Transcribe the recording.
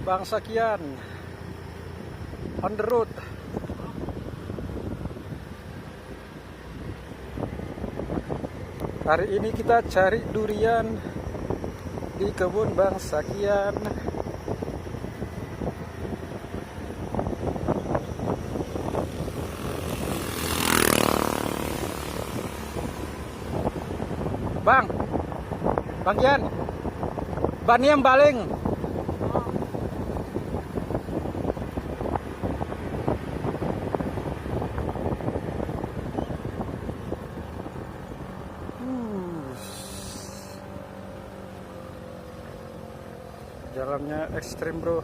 Bang Sakian on the road. Hari ini kita cari durian di kebun Bang Sakian. Bang Kian, ban yang baling. Jalannya ekstrim bro.